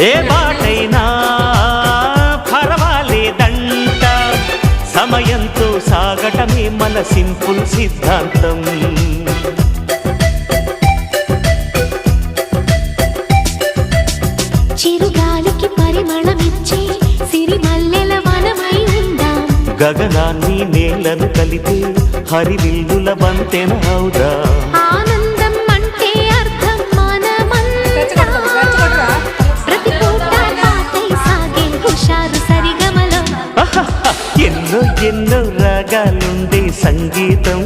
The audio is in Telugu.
ఏ బాటైనా పర్వాలేదంట, సమయంతో సాగటమే మన సింపుల్ సిద్ధాంతం. చిరుగాలికి పరిమళమిచ్చే సిరిమల్లెల వనమై ఉందాం, గగనాన్ని నేలను కలిపే హరివిల్లుల బంతెన అవుదాం. ఆనందం అంటే అర్థం మనమంతా, ప్రతి పూట పాటై సాగే హుషారు సరిగమలో. ఎన్నో ఎన్నో రాగాలుండే సంగీతం